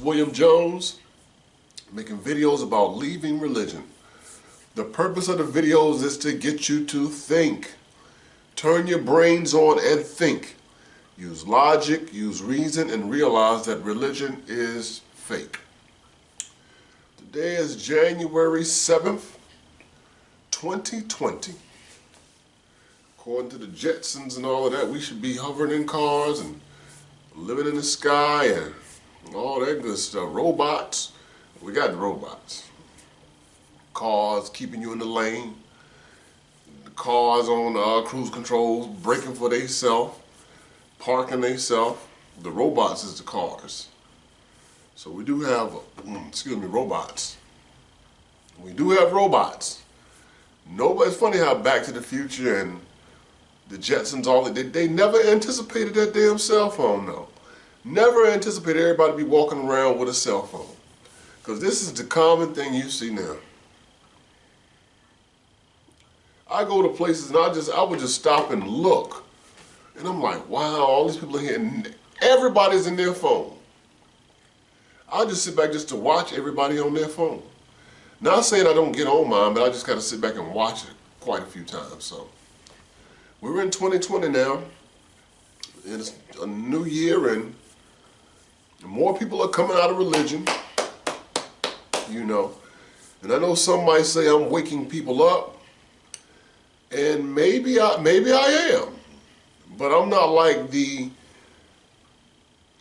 William Jones, making videos about leaving religion. The purpose of the videos is to get you to think. Turn your brains on and think. Use logic, use reason, and realize that religion is fake. Today is January 7th, 2020. According to the Jetsons and all of that, we should be hovering in cars and living in the sky and all that good stuff. Robots, we got the robots. Cars keeping you in the lane. The cars on cruise controls, braking for themselves, parking themselves. The robots is the cars. So we do have, robots. We do have robots. It's funny how Back to the Future and the Jetsons, they never anticipated that damn cell phone, though. Never anticipated everybody be walking around with a cell phone. Because this is the common thing you see now. I go to places and I would just stop and look. And I'm like, wow, all these people are here and everybody's in their phone. I just sit back just to watch everybody on their phone. Not saying I don't get on mine, but I just gotta sit back and watch it quite a few times. So we're in 2020 now, and it's a new year, and more people are coming out of religion, you know. And I know some might say I'm waking people up, and maybe I am, but I'm not like the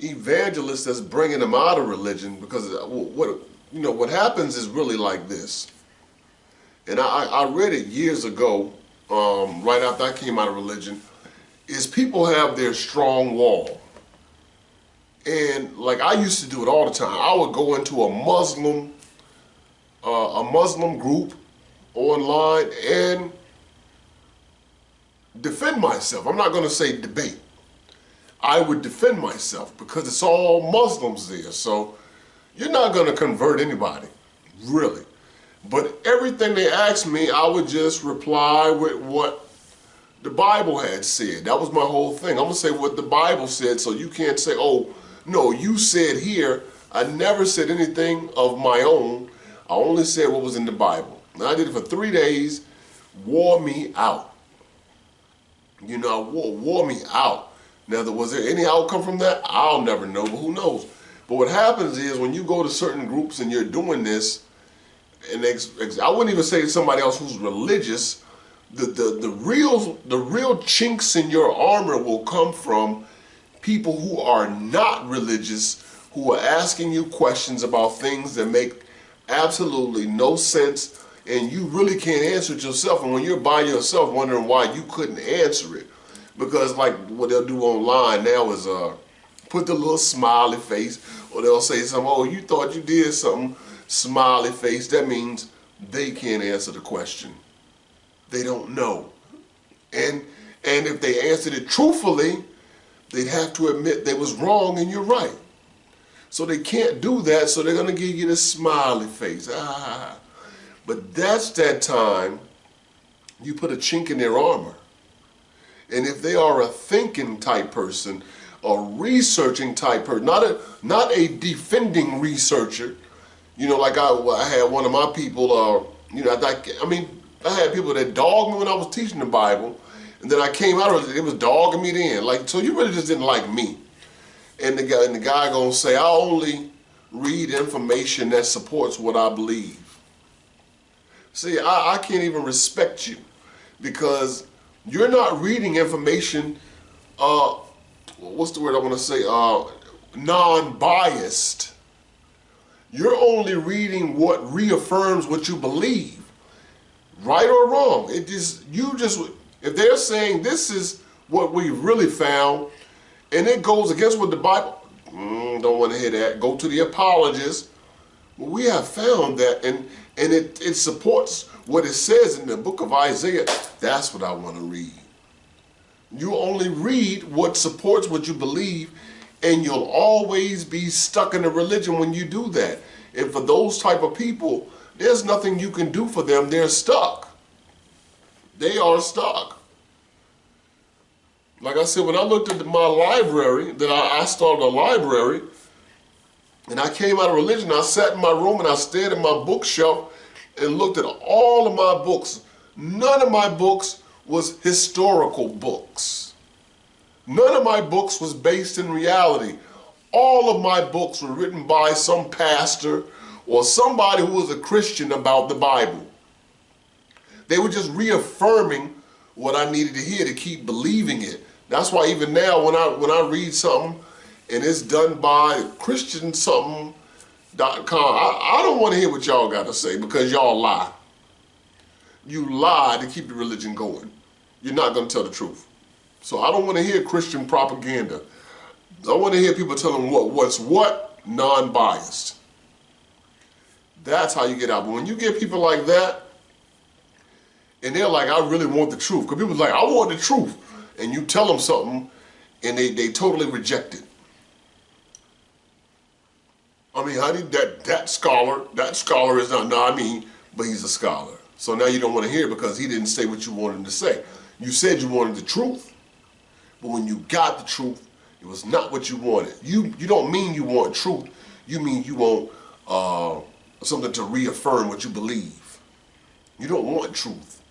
evangelist that's bringing them out of religion, because what happens is really like this. And I read it years ago, right after I came out of religion, is people have their strong wall. And like I used to do it all the time. I would go into a Muslim group online and defend myself. I'm not going to say debate. I would defend myself because it's all Muslims there. So you're not going to convert anybody, really. But everything they asked me, I would just reply with what the Bible had said. That was my whole thing. I'm going to say what the Bible said, so you can't say, oh, no, you said here. I never said anything of my own. I only said what was in the Bible. And I did it for 3 days, wore me out. You know, wore me out. Now, was there any outcome from that? I'll never know, but who knows? But what happens is when you go to certain groups and you're doing this, and I wouldn't even say to somebody else who's religious, the real chinks in your armor will come from people who are not religious, who are asking you questions about things that make absolutely no sense, and you really can't answer it yourself. And when you're by yourself wondering why you couldn't answer it, because like what they'll do online now is put the little smiley face, or they'll say something, oh, you thought you did something, smiley face. That means they can't answer the question. They don't know. And if they answered it truthfully, they'd have to admit they was wrong and you're right. So they can't do that, so they're going to give you this smiley face. But that's that time you put a chink in their armor. And if they are a thinking type person, a researching type person, not a defending researcher, you know, like I had one of my people, I had people that dogged me when I was teaching the Bible, and then I came out of it was dogging me then. Like, so you really just didn't like me. And the guy gonna say, I only read information that supports what I believe. See, I can't even respect you because you're not reading information, what's the word I want to say, non-biased. You're only reading what reaffirms what you believe, right or wrong. If they're saying this is what we really found, and it goes against what the Bible, don't want to hear that. Go to the apologists. Well, we have found that, and it supports what it says in the book of Isaiah. That's what I want to read. You only read what supports what you believe, and you'll always be stuck in a religion when you do that. And for those type of people, there's nothing you can do for them. They're stuck. They are stuck. Like I said, when I looked at my library, that I started a library, And I came out of religion, I sat in my room and I stared at my bookshelf and looked at all of my books. None of my books was historical books. None of my books was based in reality. All of my books were written by some pastor or somebody who was a Christian about the Bible. They were just reaffirming what I needed to hear to keep believing it. That's why even now when I read something and it's done by Christian something.com, I don't want to hear what y'all got to say because y'all lie. You lie to keep the religion going. You're not going to tell the truth. So I don't want to hear Christian propaganda. I want to hear people telling what's what, non-biased. That's how you get out. But when you get people like that, and they're like, I really want the truth. Because people's like, I want the truth. And you tell them something, and they totally reject it. I mean, honey, that scholar is not, no, I mean, but he's a scholar. So now you don't want to hear it because he didn't say what you wanted him to say. You said you wanted the truth, but when you got the truth, it was not what you wanted. You don't mean you want truth. You mean you want something to reaffirm what you believe. You don't want truth.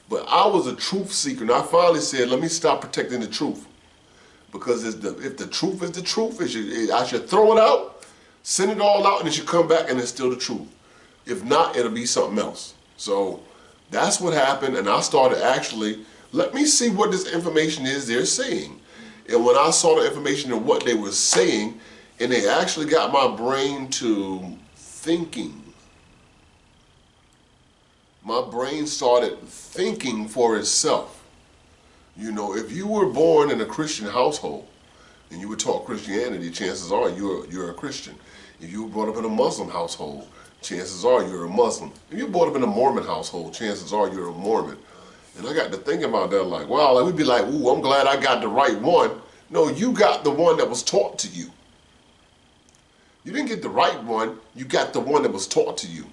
But I was a truth seeker, and I finally said, let me stop protecting the truth. Because if the truth is the truth, I should throw it out, send it all out, and it should come back and it's still the truth. If not, it'll be something else. So that's what happened, and I started actually, let me see what this information is they're saying. And when I saw the information and what they were saying, and they actually got my brain to thinking. My brain started thinking for itself. You know, if you were born in a Christian household and you were taught Christianity, chances are you're a Christian. If you were brought up in a Muslim household, chances are you're a Muslim. If you're brought up in a Mormon household, chances are you're a Mormon. And I got to thinking about that like, wow, like we'd be like, ooh, I'm glad I got the right one. No, you got the one that was taught to you. You didn't get the right one, you got the one that was taught to you.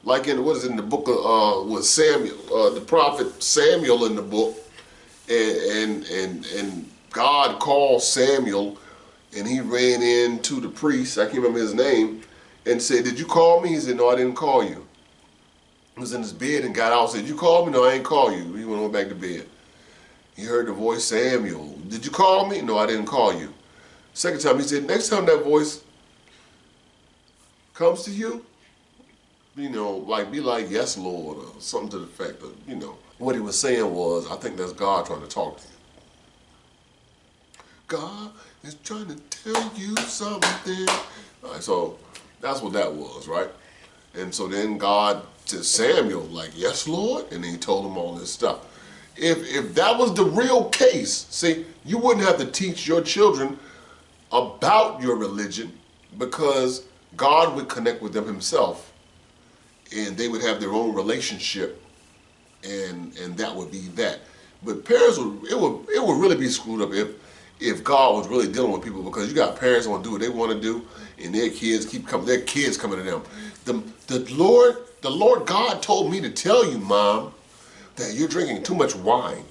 Like in, what is it, in the book of with Samuel, the prophet Samuel in the book, and God called Samuel, and he ran into the priest, I can't remember his name, and said, did you call me? He said, no, I didn't call you. He was in his bed and got out and said, you called me? No, I ain't call you. He went back to bed. He heard the voice, Samuel, did you call me? No, I didn't call you. Second time, he said, next time that voice comes to you, you know, like be like, yes, Lord, or something to the effect of, you know. What he was saying was, I think that's God trying to talk to you. God is trying to tell you something. All right, so that's what that was, right? And so then God to Samuel, like, yes, Lord, and then he told him all this stuff. If that was the real case, see, you wouldn't have to teach your children about your religion because God would connect with them himself and they would have their own relationship and that would be that. But parents it would really be screwed up if God was really dealing with people, because you got parents that want to do what they want to do and their kids coming to them. The Lord God told me to tell you, Mom, that you're drinking too much wine.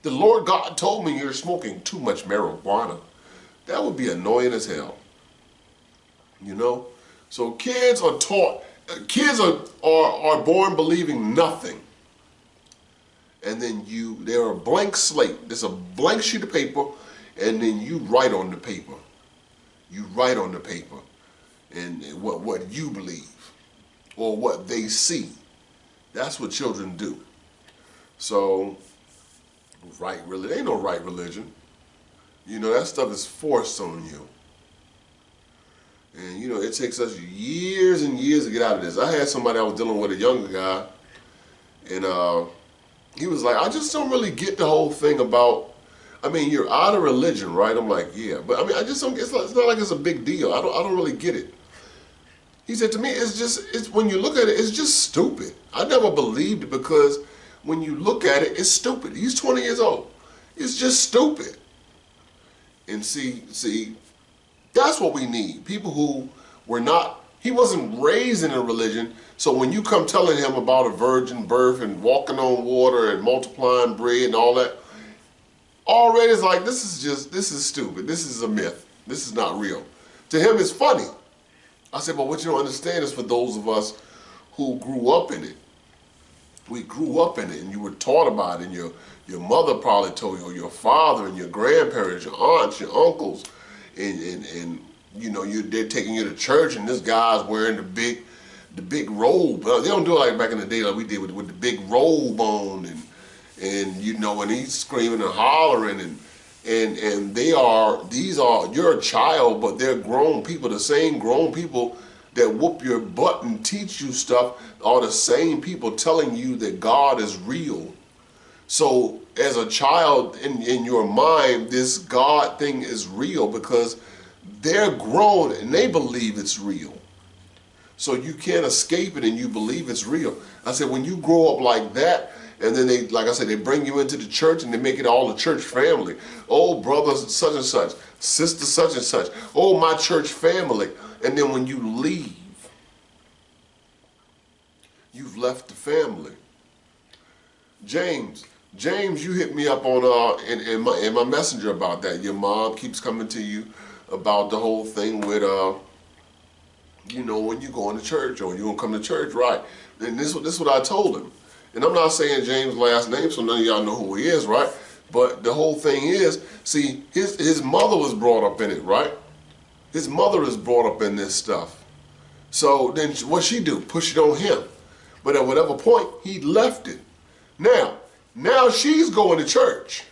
The Lord God told me you're smoking too much marijuana. That would be annoying as hell. You know? So kids are taught, kids are born believing nothing. And then they're a blank slate. There's a blank sheet of paper, and then you write on the paper. You write on the paper and what you believe or what they see. That's what children do. So, there ain't no right religion. You know, that stuff is forced on you. And, you know, it takes us years and years to get out of this. I had somebody I was dealing with, a younger guy, and he was like, I just don't really get the whole thing about, I mean, you're out of religion, right? I'm like, yeah. But, I mean, I just don't, it's not like it's a big deal. I don't really get it. He said to me, it's when you look at it, it's just stupid. I never believed it because when you look at it, it's stupid. He's 20 years old. It's just stupid. And see, that's what we need. People who were not, he wasn't raised in a religion, so when you come telling him about a virgin birth and walking on water and multiplying bread and all that, already it's like, this is stupid. This is a myth. This is not real. To him, it's funny. I said, but what you don't understand is for those of us who grew up in it. We grew up in it, and you were taught about it, and your mother probably told you, or your father and your grandparents, your aunts, your uncles, and you know, they're taking you to church, and this guy's wearing the big robe. They don't do it like back in the day like we did with the big robe on, and you know, and he's screaming and hollering, and these are, you're a child, but they're grown people, the same grown people that whoop your butt and teach you stuff are the same people telling you that God is real. So as a child, in your mind, this God thing is real because they're grown and they believe it's real. So you can't escape it and you believe it's real. I said, when you grow up like that, and then they, like I said, they bring you into the church and they make it all a church family. Oh, brother such and such, sister such and such. Oh, my church family. And then when you leave, you've left the family. James, you hit me up on in my messenger about that. Your mom keeps coming to you about the whole thing with you know, when you going to church or you gonna come to church, right? And this is what I told him. And I'm not saying James' last name, so none of y'all know who he is, right? But the whole thing is, see, his mother was brought up in it, right? His mother is brought up in this stuff. So then what she do? Push it on him. But at whatever point, he left it. Now she's going to church.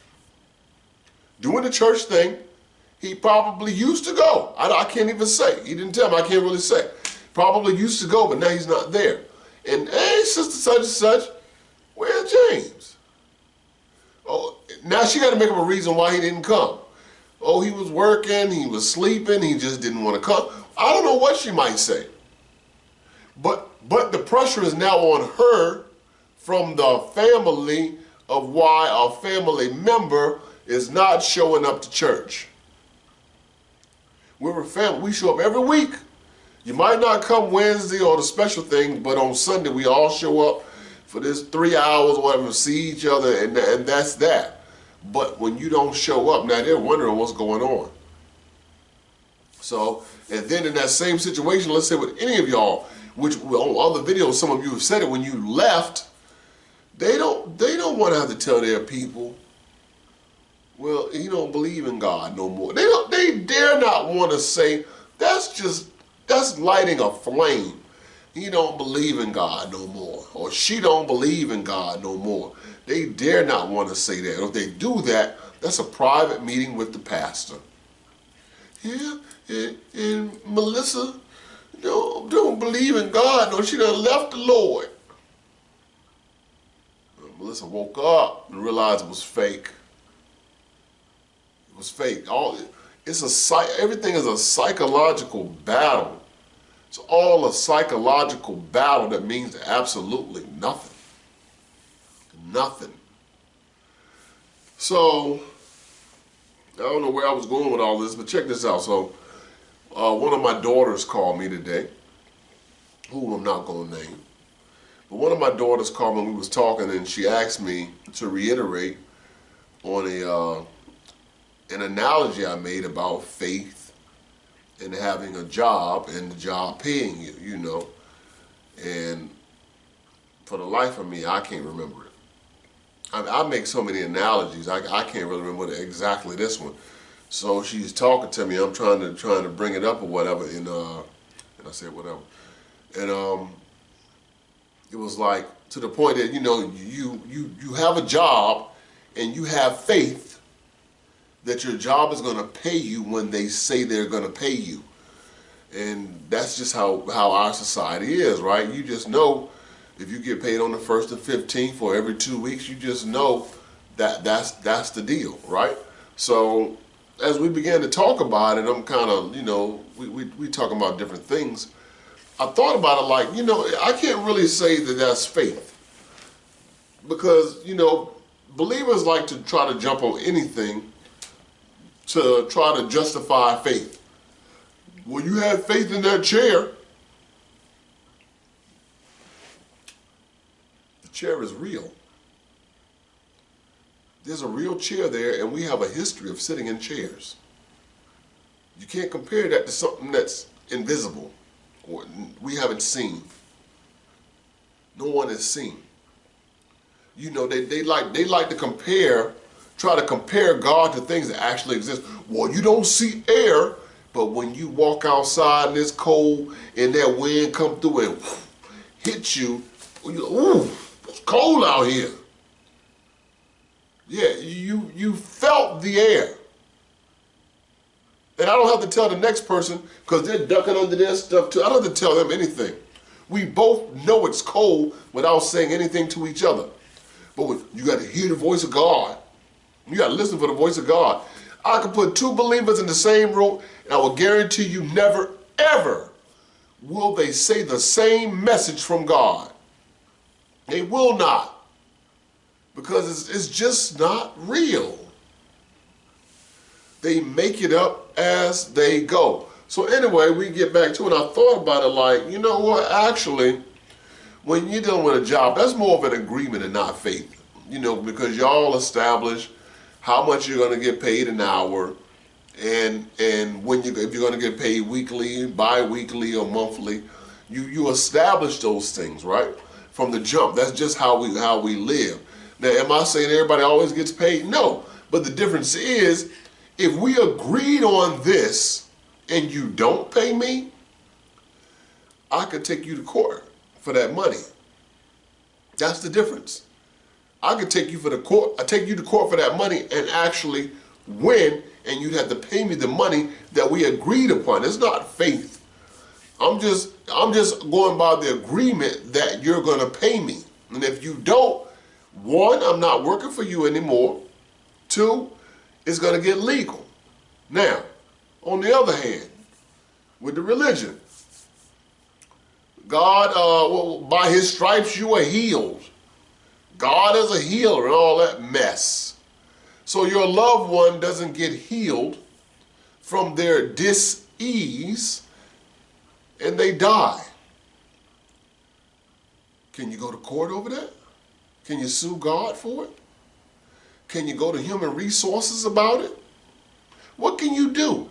Doing the church thing. He probably used to go. I can't even say. He didn't tell me. I can't really say. Probably used to go, but now he's not there. And hey, sister such and such, where's James? Oh, now she got to make up a reason why he didn't come. Oh, he was working, he was sleeping, he just didn't want to come. I don't know what she might say. But the pressure is now on her from the family of why a family member is not showing up to church. We're a family. We show up every week. You might not come Wednesday or the special thing, but on Sunday we all show up for this 3 hours or whatever, see each other, and that's that. But when you don't show up, now they're wondering what's going on. So, and then in that same situation, let's say with any of y'all, which on other videos, some of you have said it, when you left, they don't want to have to tell their people, well, he don't believe in God no more. They dare not want to say, that's lighting a flame. He don't believe in God no more. Or she don't believe in God no more. They dare not want to say that. If they do that, that's a private meeting with the pastor. Yeah, and Melissa don't believe in God. No, she done left the Lord. Melissa woke up and realized it was fake. It was fake. Everything is a psychological battle. It's all a psychological battle that means absolutely nothing. Nothing. So, I don't know where I was going with all this, but check this out. So, one of my daughters called me today, who I'm not going to name. But one of my daughters called me when we was talking, and she asked me to reiterate on an analogy I made about faith and having a job and the job paying you, you know. And for the life of me, I can't remember it. I make so many analogies, I can't really remember exactly this one. So she's talking to me, I'm trying to bring it up or whatever, and I said whatever. And it was like, to the point that, you know, you have a job and you have faith that your job is going to pay you when they say they're going to pay you. And that's just how our society is, right? You just know if you get paid on the 1st and 15th or every 2 weeks, you just know that that's the deal, right? So as we began to talk about it, I'm kind of, you know, we talking about different things. I thought about it like, you know, I can't really say that that's faith. Because, you know, believers like to try to jump on anything to try to justify faith. Well, you had faith in that chair. The chair is real. There's a real chair there, and we have a history of sitting in chairs. You can't compare that to something that's invisible or we haven't seen. No one has seen. You know, they like to try to compare God to things that actually exist. Well, you don't see air, but when you walk outside and it's cold and that wind come through and hit you, ooh, it's cold out here. Yeah, you felt the air. And I don't have to tell the next person because they're ducking under their stuff too. I don't have to tell them anything. We both know it's cold without saying anything to each other. But you got to hear the voice of God. You got to listen for the voice of God. I could put two believers in the same room, and I will guarantee you never, ever will they say the same message from God. They will not. Because it's just not real. They make it up as they go. So anyway, we get back to it. I thought about it like, you know what, actually, when you're dealing with a job, that's more of an agreement and not faith. You know, because y'all establish how much you're going to get paid an hour, and when if you're going to get paid weekly, bi-weekly, or monthly, you establish those things, right? From the jump. That's just how we live. Now, am I saying everybody always gets paid? No. But the difference is, if we agreed on this and you don't pay me, I could take you to court for that money. That's the difference. I could take you to court for that money and actually win, and you'd have to pay me the money that we agreed upon. It's not faith. I'm just going by the agreement that you're going to pay me. And if you don't, one, I'm not working for you anymore. Two, it's going to get legal. Now, on the other hand, with the religion, God, by his stripes you are healed. God is a healer and all that mess. So your loved one doesn't get healed from their dis-ease and they die. Can you go to court over that? Can you sue God for it? Can you go to human resources about it? What can you do?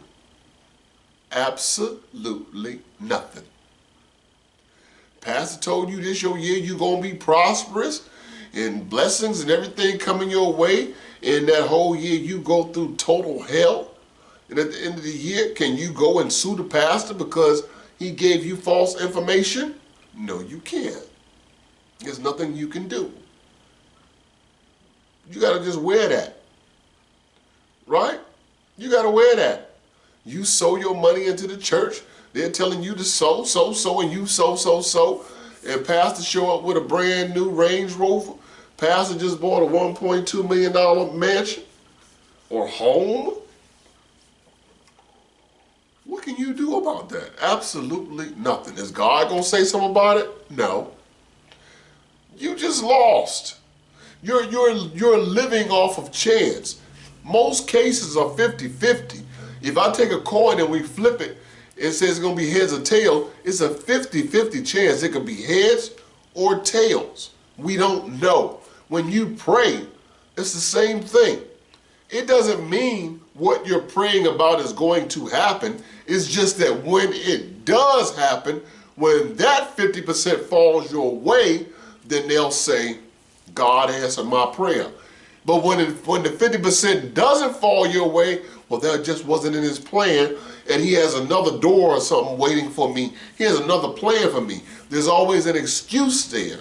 Absolutely nothing. Pastor told you this your year, you're going to be prosperous and blessings and everything coming your way. And that whole year you go through total hell. And at the end of the year, can you go and sue the pastor because he gave you false information? No, you can't. There's nothing you can do. You got to just wear that. Right? You got to wear that. You sow your money into the church. They're telling you to sow, and you sow. And pastor show up with a brand new Range Rover. Pastor just bought a $1.2 million mansion or home. What can you do about that? Absolutely nothing. Is God going to say something about it? No. You just lost. You're living off of chance. Most cases are 50-50. If I take a coin and we flip it, it says it's going to be heads or tails. It's a 50-50 chance. It could be heads or tails. We don't know. When you pray, it's the same thing. It doesn't mean what you're praying about is going to happen. It's just that when it does happen, when that 50% falls your way, then they'll say, God answered my prayer. But when the 50% doesn't fall your way, well, that just wasn't in his plan, and he has another door or something waiting for me. He has another plan for me. There's always an excuse there.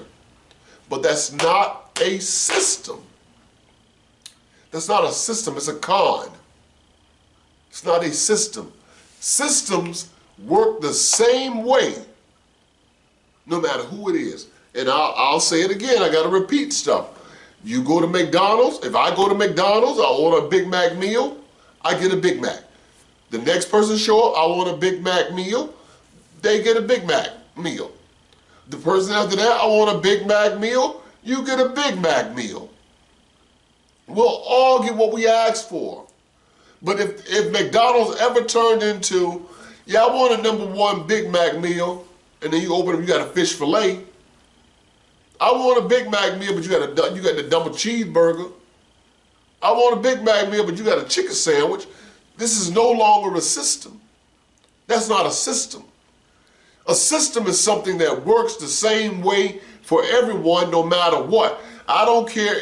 But that's not a system. That's not a system, it's a con. It's not a system. Systems work the same way, no matter who it is. And I'll say it again, I gotta repeat stuff. You go to McDonald's, if I go to McDonald's, I order a Big Mac meal, I get a Big Mac. The next person show up, I want a Big Mac meal, they get a Big Mac meal. The person after that, I want a Big Mac meal, you get a Big Mac meal. We'll all get what we asked for. But if McDonald's ever turned into, yeah, I want a #1 Big Mac meal, and then you open up, you got a fish fillet. I want a Big Mac meal, but you got the double cheeseburger. I want a Big Mac meal, but you got a chicken sandwich. This is no longer a system. That's not a system. A system is something that works the same way for everyone, no matter what. I don't care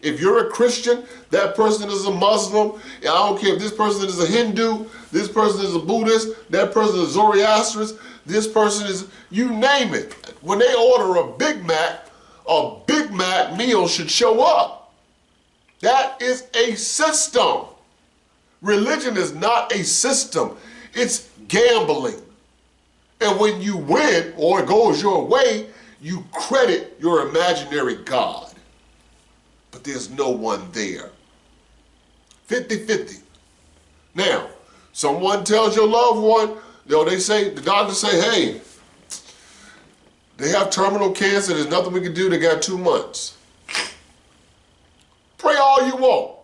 if you're a Christian, that person is a Muslim. I don't care if this person is a Hindu, this person is a Buddhist, that person is Zoroastrian, this person is, you name it. When they order a Big Mac meal should show up. That is a system. Religion is not a system. It's gambling. And when you win or it goes your way, you credit your imaginary God. But there's no one there. 50-50. Now, someone tells your loved one, they say, the doctors say, hey, they have terminal cancer, there's nothing we can do, they got 2 months. Pray all you want.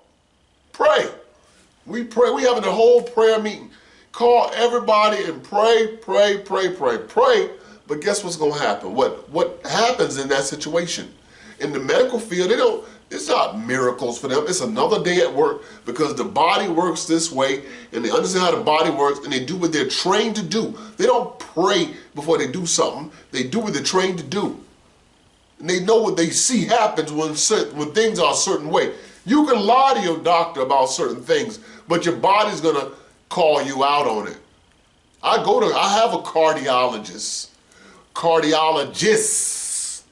Pray. We pray, we having a whole prayer meeting. Call everybody and pray, pray, pray, pray, pray. But guess what's going to happen? What happens in that situation? In the medical field, it's not miracles for them. It's another day at work because the body works this way and they understand how the body works and they do what they're trained to do. They don't pray before they do something. They do what they're trained to do. And they know what they see happens when things are a certain way. You can lie to your doctor about certain things, but your body's going to call you out on it. I have a cardiologist. Cardiologists,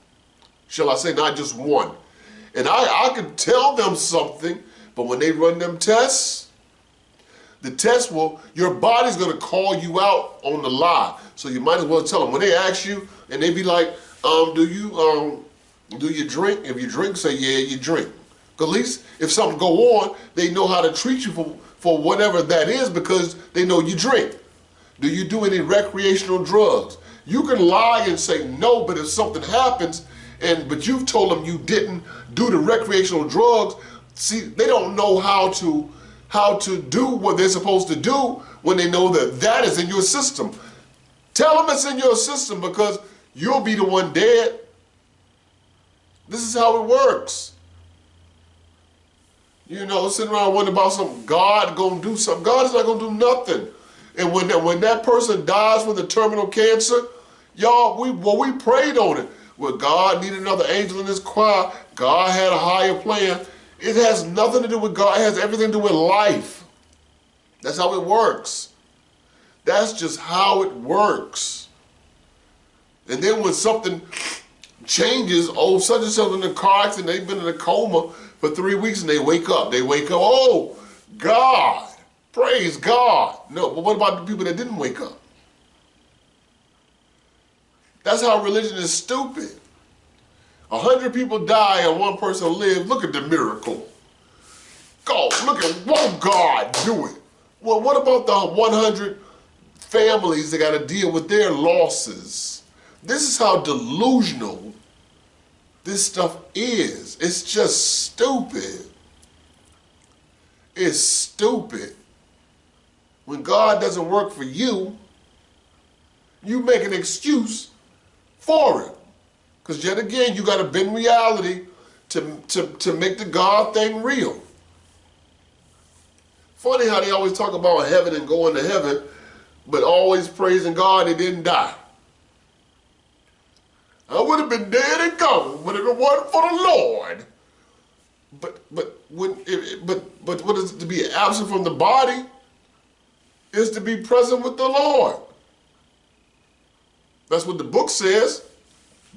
shall I say, not just one. And I can tell them something, but when they run them tests, the test your body's going to call you out on the lie. So you might as well tell them. When they ask you, and they be like, do you drink? If you drink, say, yeah, you drink. 'Cause at least if something go on, they know how to treat you for whatever that is because they know you drink. Do you do any recreational drugs? You can lie and say no, but if something happens, but you've told them you didn't do the recreational drugs, see, they don't know how to do what they're supposed to do when they know that is in your system. Tell them it's in your system because you'll be the one dead. This is how it works. Sitting around wondering about something, God gonna do something. God is not gonna do nothing. And when that person dies with the terminal cancer, y'all, we prayed on it. Well, God needed another angel in his choir. God had a higher plan. It has nothing to do with God. It has everything to do with life. That's how it works. That's just how it works. And then when something changes, such and such in a car accident, they've been in a coma for 3 weeks and they wake up. Oh, God, praise God. No, but what about the people that didn't wake up? That's how religion is stupid. 100 people die and 1 person lives. Look at the miracle. Go, look at one God do it. Well, what about the 100 families that got to deal with their losses? This is how delusional this stuff is. It's just stupid. It's stupid. When God doesn't work for you, you make an excuse for it. Because yet again, you got to bend reality to make the God thing real. Funny how they always talk about heaven and going to heaven, but always praising God they didn't die. I would have been dead and gone, but if it wasn't for the Lord. But what is it to be absent from the body is to be present with the Lord. That's what the book says.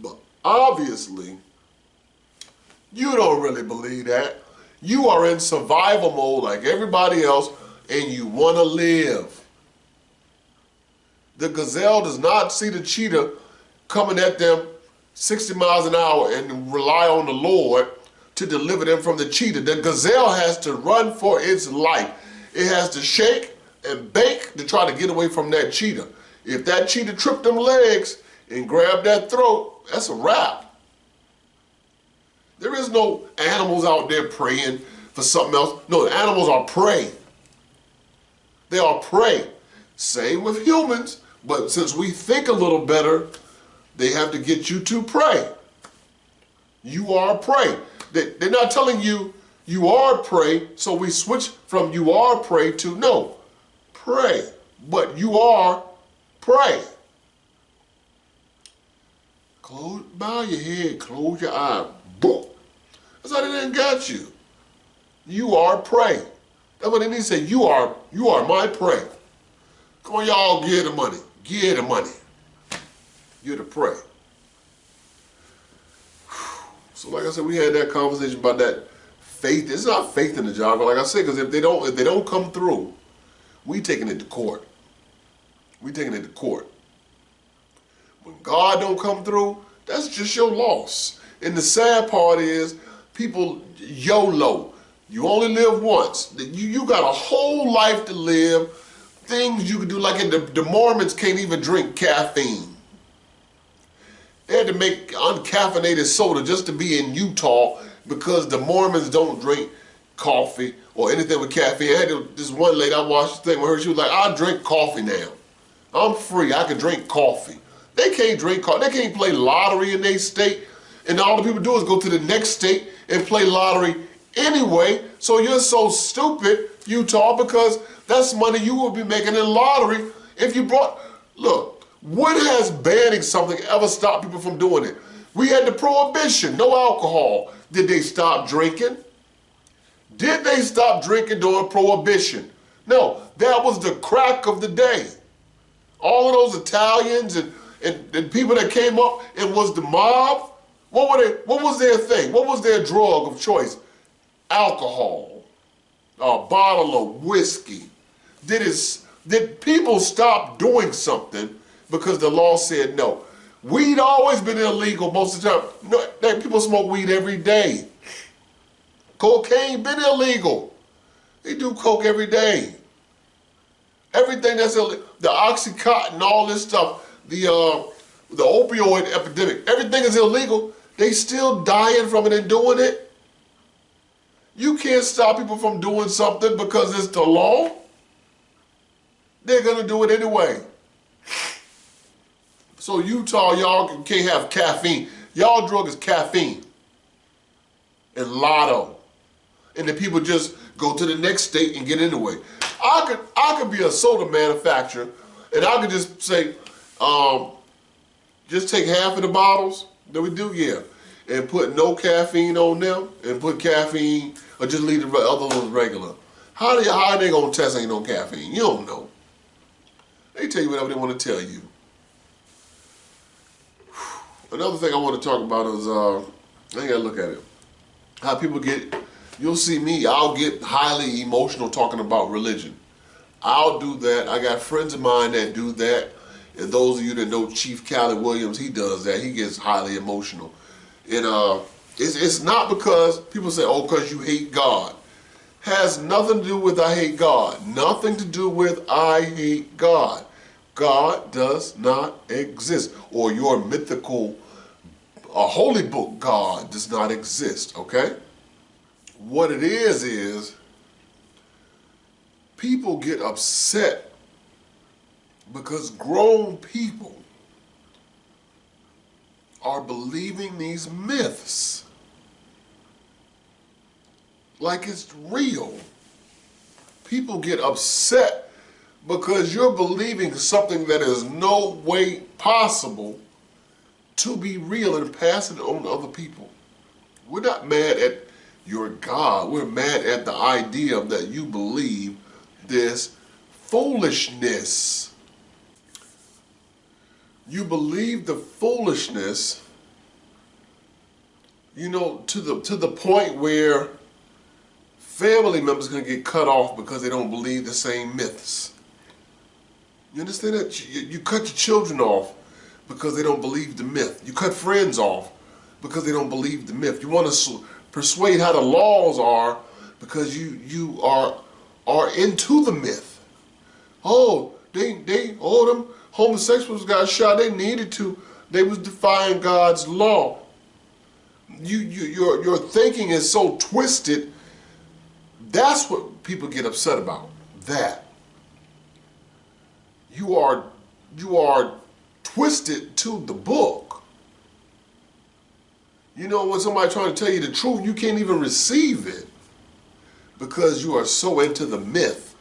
But obviously, you don't really believe that. You are in survival mode like everybody else, and you want to live. The gazelle does not see the cheetah coming at them 60 miles an hour and rely on the Lord to deliver them from the cheetah. The gazelle has to run for its life. It has to shake and bake to try to get away from that cheetah. If that cheetah tripped them legs and grabbed that throat, that's a wrap. There is no animals out there praying for something else. No, the animals are prey. They are prey. Same with humans, but since we think a little better, they have to get you to pray. You are prey. They're not telling you you are prey, so we switch from you are prey to no. pray. But you are pray. Bow your head, close your eye. Boom. That's how they didn't got you. You are prey. That's what they need to say. You are my prey. Come on, y'all, give the money. Give the money. You're the prey. So like I said, we had that conversation about that faith. It's not faith in the job, but like I said, because if they don't come through, we taking it to court. We taking it to court. When God don't come through, that's just your loss. And the sad part is, people YOLO. You only live once. You got a whole life to live. Things you can do, like the Mormons can't even drink caffeine. They had to make uncaffeinated soda just to be in Utah because the Mormons don't drink coffee or anything with caffeine. I had this one lady, I watched the thing with her, she was like, I drink coffee now. I'm free, I can drink coffee. They can't drink coffee, they can't play lottery in their state, and all the people do is go to the next state and play lottery anyway. So you're so stupid, Utah, because that's money you will be making in lottery if you brought, look, when has banning something ever stopped people from doing it? We had the prohibition, no alcohol. Did they stop drinking? Did they stop drinking during prohibition? No, that was the crack of the day. All of those Italians and people that came up, it was the mob. What was their thing? What was their drug of choice? Alcohol, a bottle of whiskey. Did people stop doing something because the law said no? Weed always been illegal most of the time. No, people smoke weed every day. Cocaine been illegal. They do coke every day. Everything that's illegal, the Oxycontin, all this stuff, the opioid epidemic, everything is illegal. They still dying from it and doing it. You can't stop people from doing something because it's the law. They're gonna do it anyway. So Utah, y'all can't have caffeine. Y'all drug is caffeine and lotto. And the people just go to the next state and get anyway. I could be a soda manufacturer and I could just say, just take half of the bottles that we do, yeah, and put no caffeine on them and put caffeine, or just leave the other ones regular. How are they gonna test ain't no caffeine? You don't know. They tell you whatever they want to tell you. Another thing I want to talk about is, I gotta look at it. How people get, you'll see me, I'll get highly emotional talking about religion. I'll do that. I got friends of mine that do that. And those of you that know Chief Callie Williams, he does that. He gets highly emotional. And it's not because people say, oh, because you hate God. Has nothing to do with I hate God. Nothing to do with I hate God. God does not exist. Or your mythical, holy book God does not exist, okay? What it is people get upset because grown people are believing these myths like it's real. People get upset because you're believing something that is no way possible to be real and passing it on to other people. We're not mad at your God. We're mad at the idea that you believe this foolishness. You believe the foolishness, you know, to the point where family members are going to get cut off because they don't believe the same myths. You understand that? You cut your children off because they don't believe the myth. You cut friends off because they don't believe the myth. You want to persuade how the laws are because you are into the myth. Oh, them homosexuals got shot. They needed to. They was defying God's law. Your thinking is so twisted. That's what people get upset about. That you are twisted to the book. You know, when somebody trying to tell you the truth, you can't even receive it because you are so into the myth.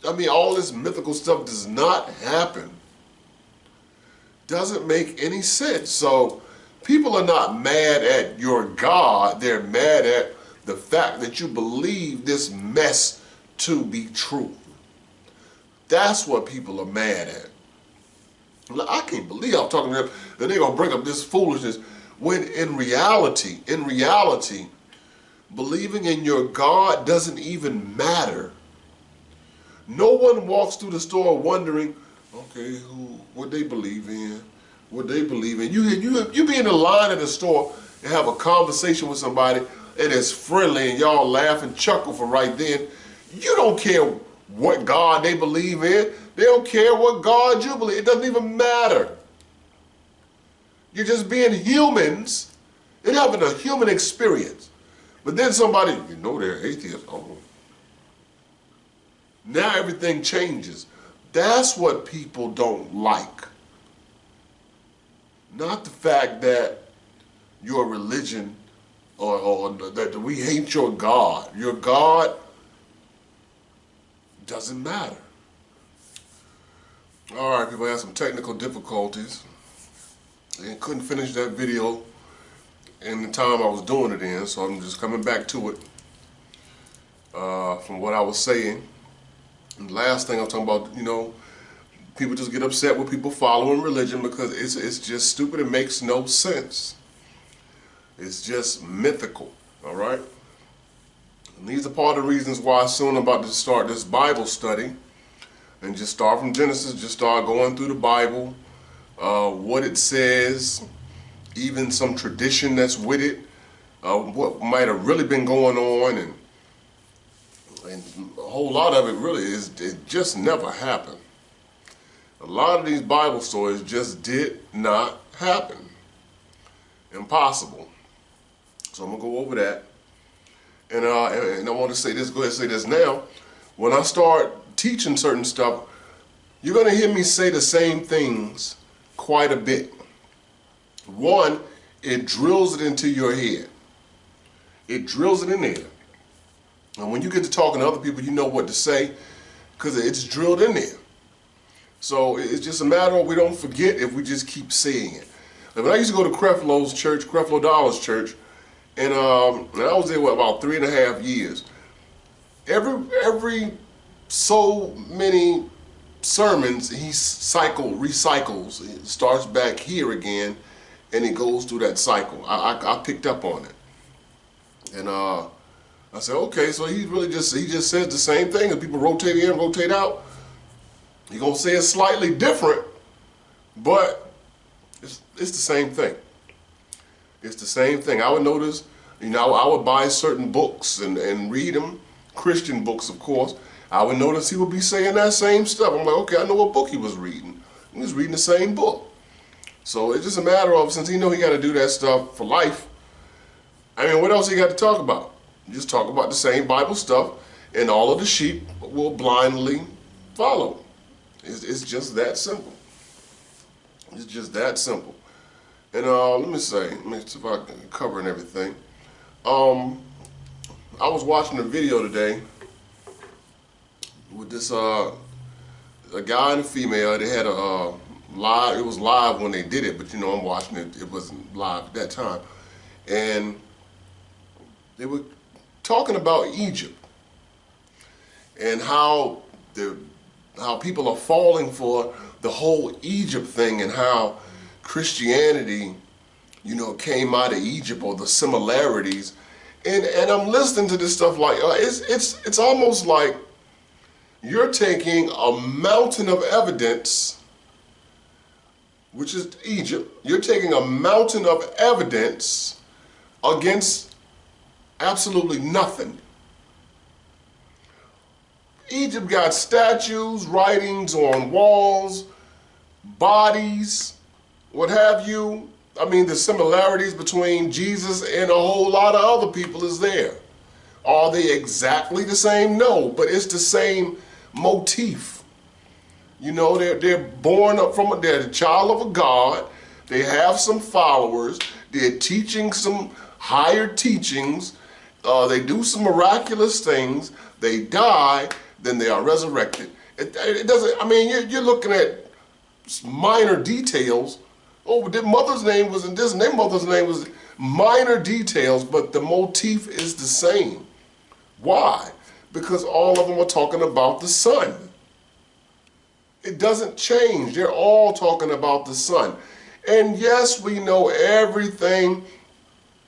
I mean, all this mythical stuff does not happen. Doesn't make any sense. So people are not mad at your God. They're mad at the fact that you believe this mess to be true. That's what people are mad at. I can't believe I'm talking to them and they're gonna bring up this foolishness when in reality, believing in your God doesn't even matter. No one walks through the store wondering, okay, what they believe in, what they believe in. You be in the line at the store and have a conversation with somebody and it's friendly and y'all laugh and chuckle for right then. You don't care what God they believe in. They don't care what God you believe. It doesn't even matter. You're just being humans and having a human experience. But then somebody, you know they're atheists. Oh. Now everything changes. That's what people don't like. Not the fact that your religion or that we hate your God. Your God doesn't matter. All right, people, I had some technical difficulties and couldn't finish that video in the time I was doing it in, so I'm just coming back to it from what I was saying. And the last thing I'm talking about, you know, people just get upset with people following religion because it's just stupid. It makes no sense. It's just mythical, all right? And these are part of the reasons why soon I'm about to start this Bible study and just start from Genesis, just start going through the Bible, what it says, even some tradition that's with it, what might have really been going on, and a whole lot of it really it just never happened. A lot of these Bible stories just did not happen. Impossible. So I'm going to go over that. And I want to say this, go ahead and say this now. When I start teaching certain stuff, you're going to hear me say the same things quite a bit. One, it drills it into your head. It drills it in there. And when you get to talking to other people, you know what to say because it's drilled in there. So it's just a matter of we don't forget if we just keep saying it. Like when I used to go to Creflo's church, Creflo Dollar's church, and I was there about 3.5 years. Every so many sermons, he recycles. It starts back here again, and he goes through that cycle. I picked up on it, and I said, okay, so he just says the same thing, and people rotate in, rotate out. He's gonna say it slightly different, but it's the same thing. It's the same thing. I would notice, you know, I would buy certain books and read them, Christian books, of course. I would notice he would be saying that same stuff. I'm like, okay, I know what book he was reading. He was reading the same book. So it's just a matter of, since he know he got to do that stuff for life, I mean, what else he got to talk about? Just talk about the same Bible stuff, and all of the sheep will blindly follow. It's just that simple. It's just that simple. And let me see if I can cover and everything. I was watching a video today with this a guy and a female. They had a live. It was live when they did it, but you know I'm watching it. It wasn't live at that time, and they were talking about Egypt and how people are falling for the whole Egypt thing, and how Christianity, you know, came out of Egypt, or the similarities. And I'm listening to this stuff like it's almost like you're taking a mountain of evidence, which is Egypt. You're taking a mountain of evidence against absolutely nothing. Egypt got statues, writings on walls, bodies, what have you. I mean, the similarities between Jesus and a whole lot of other people is there. Are they exactly the same? No, but it's the same motif. You know, they're born up from, they're the child of a God. They have some followers. They're teaching some higher teachings. They do some miraculous things. They die. then they are resurrected. It doesn't, I mean, you're looking at minor details. Oh, their mother's name was in this, and their mother's name was minor details, but the motif is the same. Why? Because all of them are talking about the Son. It doesn't change. They're all talking about the Son. And yes, we know everything,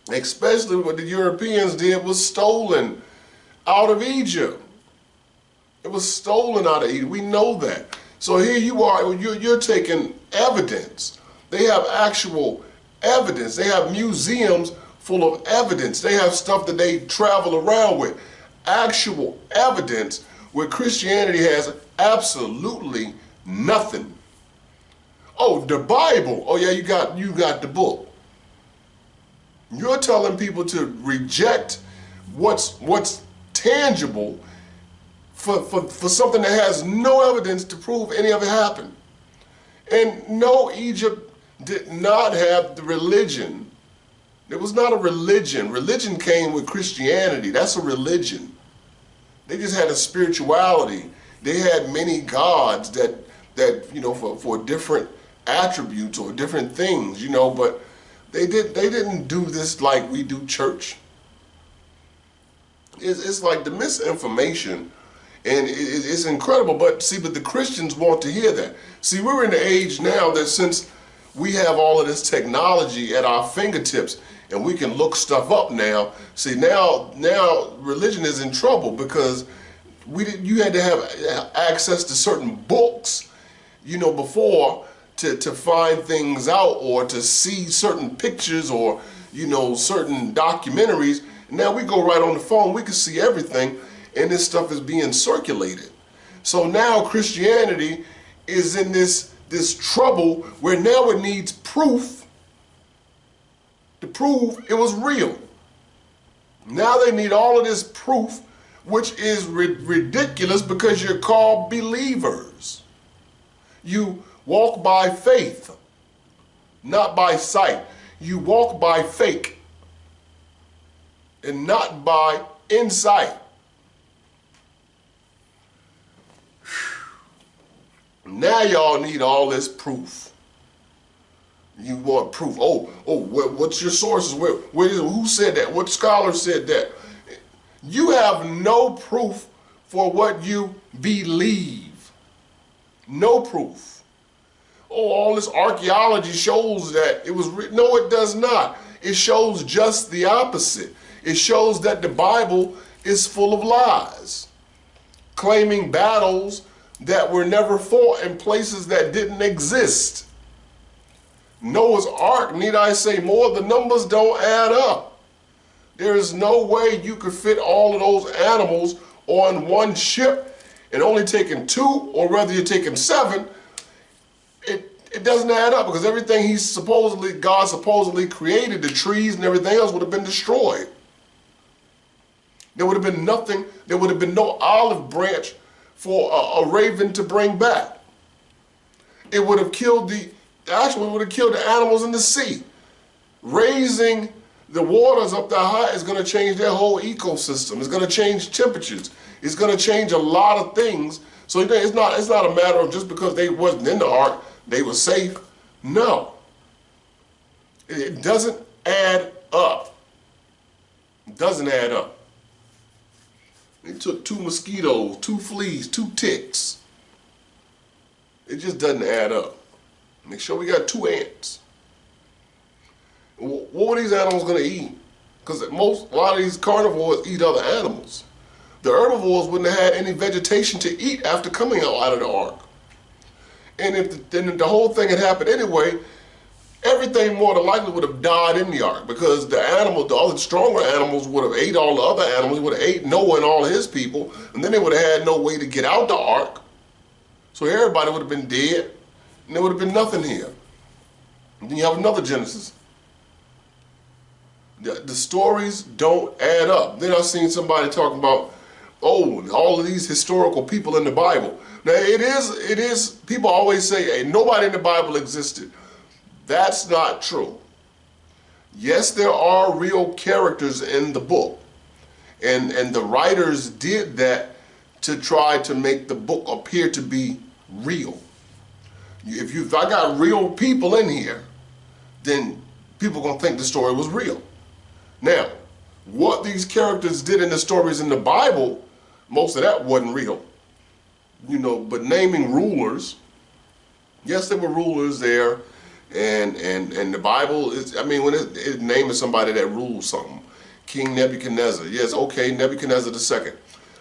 especially what the Europeans did, was stolen out of Egypt. It was stolen out of Egypt. We know that. So here you are, you're taking evidence. They have actual evidence. They have museums full of evidence. They have stuff that they travel around with. Actual evidence where Christianity has absolutely nothing. Oh, the Bible. Oh yeah, you got the book. You're telling people to reject what's tangible for something that has no evidence to prove any of it happened. And no, Egypt did not have the religion. It was not a religion. Religion came with Christianity. That's a religion. They just had a spirituality. They had many gods that you know, for different attributes or different things, you know, but they didn't do this like we do church. It's like the misinformation, and it's incredible. But see, but the Christians want to hear that. See, we're in the age now that since we have all of this technology at our fingertips and we can look stuff up now. See, now religion is in trouble because you had to have access to certain books, you know, before to find things out or to see certain pictures or, you know, certain documentaries. Now we go right on the phone, we can see everything, and this stuff is being circulated. So now Christianity is in this trouble where now it needs proof to prove it was real. Now they need all of this proof, which is ridiculous because you're called believers. You walk by faith, not by sight. You walk by faith and not by insight. Now y'all need all this proof. You want proof. What's your sources? Who said that? What scholar said that? You have no proof for what you believe. No proof. Oh, all this archaeology shows that it was written. No, it does not. It shows just the opposite. It shows that the Bible is full of lies, claiming battles that were never fought in places that didn't exist. Noah's Ark, need I say more? The numbers don't add up. There is no way you could fit all of those animals on one ship and only taking 2, or whether you're taking 7. It doesn't add up because everything God supposedly created, the trees and everything else, would have been destroyed. There would have been nothing. There would have been no olive branch for a raven to bring back. It would have killed the animals in the sea. Raising the waters up that high is going to change their whole ecosystem. It's going to change temperatures. It's going to change a lot of things. So it's not a matter of just because they wasn't in the ark, they were safe. No. It doesn't add up. It doesn't add up. It took 2 mosquitoes, 2 fleas, 2 ticks. It just doesn't add up. Make sure we got 2 ants. What were these animals going to eat? Because a lot of these carnivores eat other animals. The herbivores wouldn't have had any vegetation to eat after coming out of the ark. And if the whole thing had happened anyway, everything more than likely would have died in the ark because the other stronger animals would have ate all the other animals, would have ate Noah and all his people, and then they would have had no way to get out the ark. So everybody would have been dead, and there would have been nothing here. And then you have another Genesis. The stories don't add up. Then I've seen somebody talking about, all of these historical people in the Bible. Now it is, people always say, hey, nobody in the Bible existed. That's not true. Yes, there are real characters in the book. And the writers did that to try to make the book appear to be real. If I got real people in here, then people are going to think the story was real. Now, what these characters did in the stories in the Bible, most of that wasn't real. You know, but naming rulers, yes, there were rulers there, and the Bible is, I mean, when it naming somebody that ruled something, King Nebuchadnezzar, yes, okay, Nebuchadnezzar II.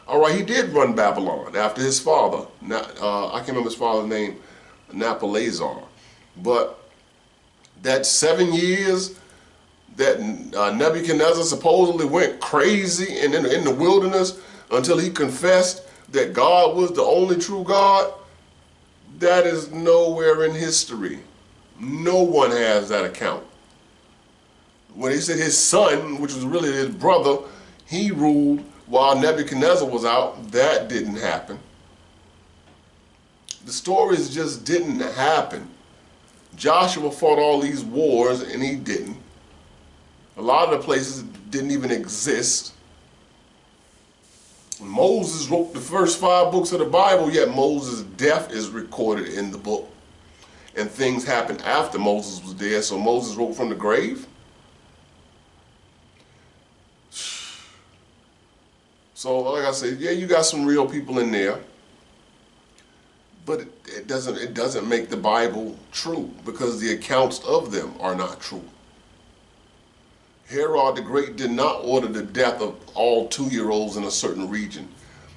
All right, he did run Babylon after his father. I can't remember his father's name, Nabopolassar. But that 7 years that Nebuchadnezzar supposedly went crazy in the wilderness until he confessed that God was the only true God, that is nowhere in history. No one has that account. When he said his son, which was really his brother, he ruled while Nebuchadnezzar was out, that didn't happen. The stories just didn't happen. Joshua fought all these wars and he didn't. A lot of the places didn't even exist. Moses wrote the first 5 books of the Bible, yet Moses' death is recorded in the book. And things happened after Moses was dead, so Moses wrote from the grave. So like I said, yeah, you got some real people in there, but it doesn't make the Bible true because the accounts of them are not true. Herod the Great did not order the death of all 2-year-olds in a certain region.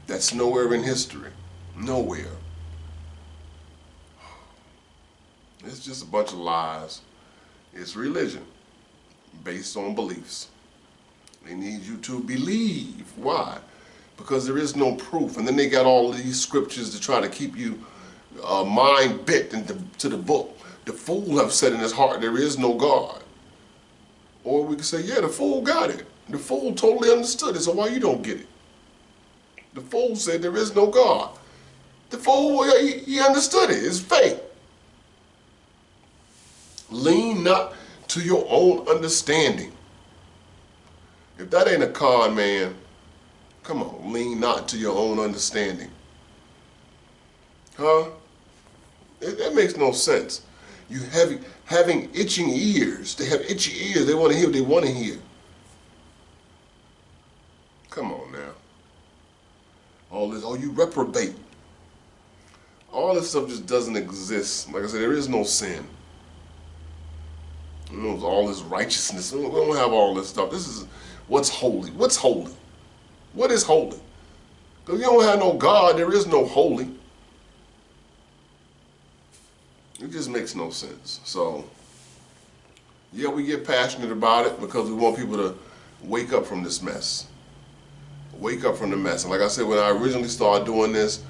That's nowhere in history. Nowhere. It's just a bunch of lies. It's religion based on beliefs. They need you to believe. Why? Because there is no proof. And then they got all these scriptures to try to keep you mind bit into the book. The fool have said in his heart, there is no God. Or we can say, yeah, the fool got it. The fool totally understood it, so why you don't get it? The fool said there is no God. The fool, he understood it. It's fake. Lean not to your own understanding. If that ain't a con, man, come on, lean not to your own understanding. Huh? That makes no sense. You having itching ears. They have itchy ears. They want to hear what they want to hear. Come on now. All this, oh, you reprobate. All this stuff just doesn't exist. Like I said, there is no sin. You know, all this righteousness. We don't have all this stuff. This is what's holy. What's holy? What is holy? Because you don't have no God, there is no holy. It just makes no sense. So, yeah, we get passionate about it because we want people to wake up from this mess. Wake up from the mess. And like I said, when I originally started doing this,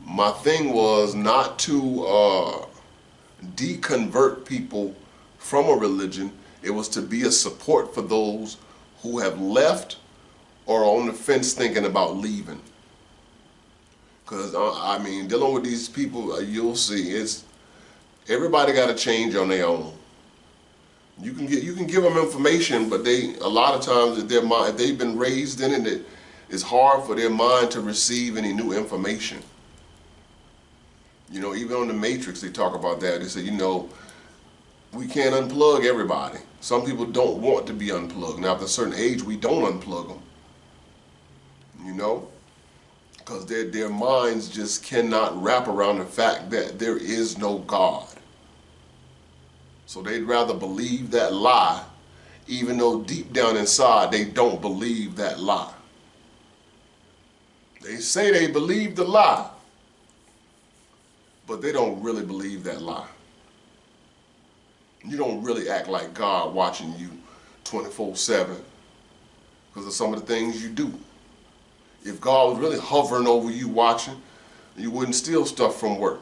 my thing was not to deconvert people from a religion. It was to be a support for those who have left or are on the fence thinking about leaving. Because, I mean, dealing with these people, you'll see, it's everybody got to change on their own. You can give them information, but a lot of times if they've been raised in it, it's hard for their mind to receive any new information. You know, even on the Matrix, they talk about that. They say, you know, we can't unplug everybody. Some people don't want to be unplugged. Now, after a certain age, we don't unplug them. You know, because their minds just cannot wrap around the fact that there is no God. So they'd rather believe that lie, even though deep down inside they don't believe that lie. They say they believe the lie, but they don't really believe that lie. You don't really act like God watching you 24/7 because of some of the things you do. If God was really hovering over you watching, you wouldn't steal stuff from work.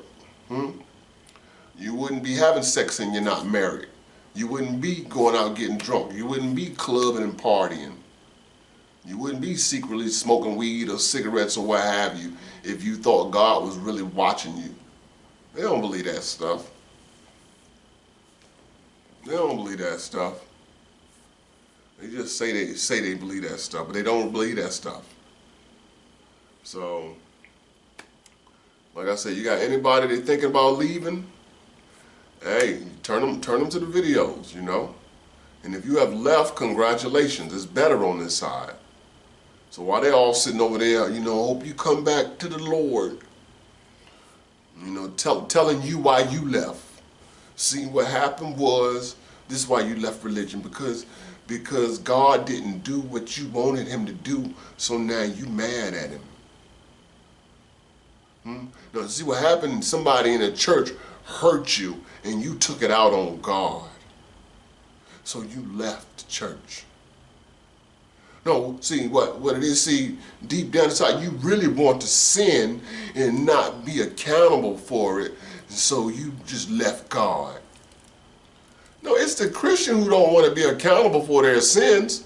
You wouldn't be having sex and you're not married. You wouldn't be going out getting drunk. You wouldn't be clubbing and partying. You wouldn't be secretly smoking weed or cigarettes or what have you if you thought God was really watching you. They don't believe that stuff. They don't believe that stuff. They just say they believe that stuff, but they don't believe that stuff. So, Like I said, you got anybody that thinking about leaving, hey, turn them to the videos, you know. And if you have left, congratulations. It's better on this side. So while they're all sitting over there, you know, hope you come back to the Lord. You know, telling you why you left. See, what happened was, this is why you left religion, because God didn't do what you wanted him to do, so now you mad at him. Now, see what happened? Somebody in the church hurt you, and you took it out on God. So you left the church. No, see, what it is, see, deep down inside, you really want to sin and not be accountable for it, so you just left God. No, it's the Christian who don't want to be accountable for their sins,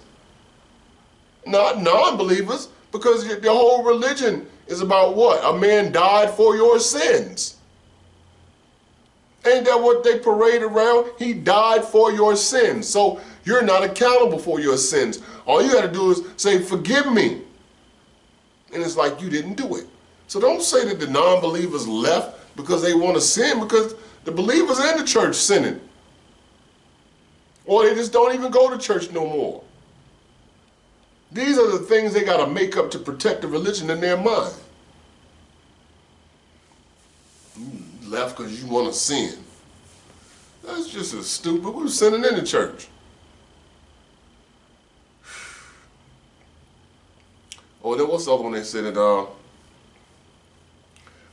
not non-believers, because the whole religion is about what? A man died for your sins. Ain't that what they parade around? He died for your sins. So you're not accountable for your sins. All you got to do is say, forgive me. And it's like you didn't do it. So don't say that the non-believers left because they want to sin, because the believers in the church sinning. Or they just don't even go to church no more. These are the things they got to make up to protect the religion in their mind. You left because you want to sin. That's just as stupid. We were sinning in the church. Oh, then what's the other one they said that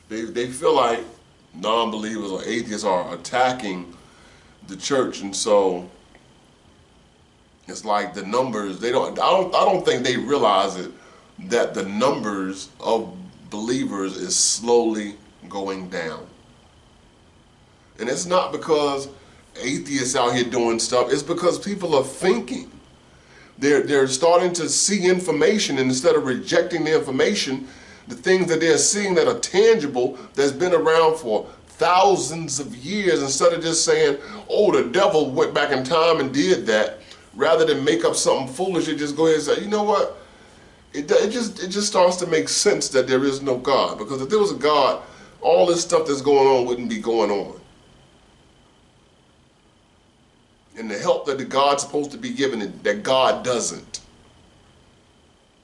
they feel like non-believers or atheists are attacking the church, and so it's like the numbers, I don't think they realize it, that the numbers of believers is slowly going down. And it's not because atheists out here doing stuff, it's because people are thinking. They're starting to see information, and instead of rejecting the information, the things that they're seeing that are tangible, that's been around for thousands of years, instead of just saying, oh, the devil went back in time and did that, rather than make up something foolish, they just go ahead and say, you know what? It just starts to make sense that there is no God. Because if there was a God, all this stuff that's going on wouldn't be going on. And the help that the God's supposed to be giving, that God doesn't.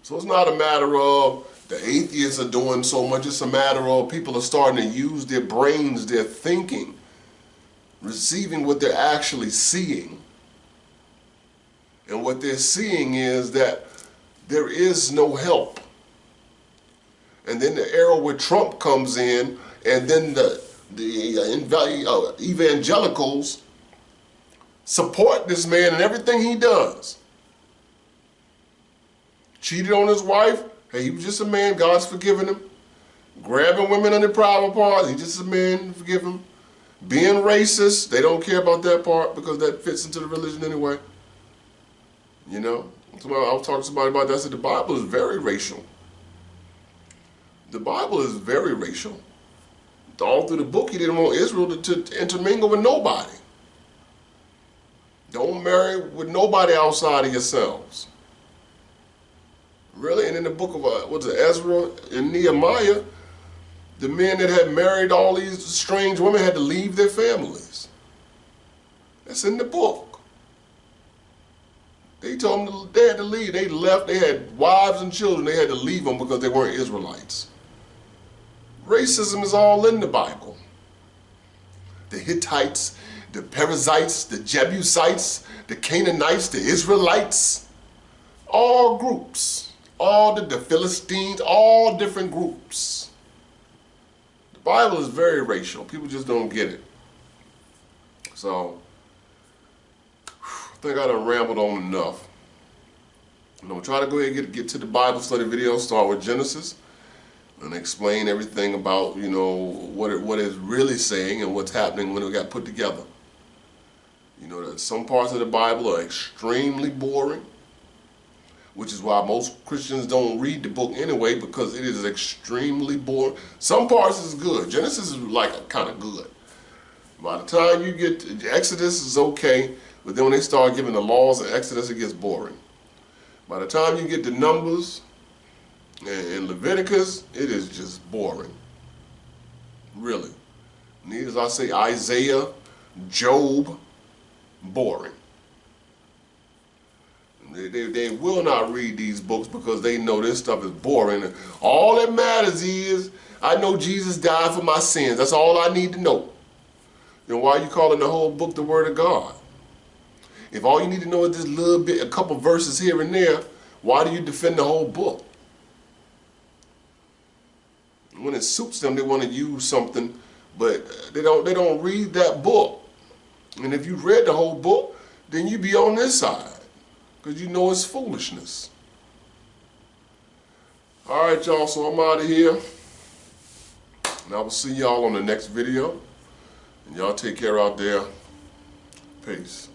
So it's not a matter of the atheists are doing so much. It's a matter of people are starting to use their brains, their thinking, receiving what they're actually seeing. And what they're seeing is that there is no help. And then the era where Trump comes in, and then the evangelicals support this man in everything he does. Cheated on his wife, hey, he was just a man, God's forgiven him. Grabbing women on their private parts, he's just a man, forgive him. Being racist, they don't care about that part because that fits into the religion anyway. You know, I was talking to somebody about that. I said the Bible is very racial. The Bible is very racial. All through the book, he didn't want Israel to intermingle with nobody. Don't marry with nobody outside of yourselves. Really? And in the book of Ezra and Nehemiah, the men that had married all these strange women had to leave their families. That's in the book. They told them they had to leave. They left. They had wives and children. They had to leave them because they weren't Israelites. Racism is all in the Bible. The Hittites, the Perizzites, the Jebusites, the Canaanites, the Israelites, all groups, the Philistines, all different groups. The Bible is very racial. People just don't get it. So, I think I done rambled on enough. I'm going to try to go ahead and get to the Bible study video, start with Genesis, and explain everything about, you know, what it's really saying and what's happening when it got put together. You know, that some parts of the Bible are extremely boring, which is why most Christians don't read the book anyway, because it is extremely boring. Some parts is good. Genesis is like kind of good. By the time you get to Exodus is okay, but then when they start giving the laws of Exodus, it gets boring. By the time you get to Numbers and Leviticus, it is just boring. Really. Needless I say, Isaiah, Job, boring. They will not read these books because they know this stuff is boring. All that matters is, I know Jesus died for my sins. That's all I need to know. Then why are you calling the whole book the Word of God? If all you need to know is this little bit, a couple verses here and there, why do you defend the whole book? When it suits them, they want to use something, but they don't read that book. And if you read the whole book, then you be on this side, because you know it's foolishness. All right, y'all, so I'm out of here. And I will see y'all on the next video. And y'all take care out there. Peace.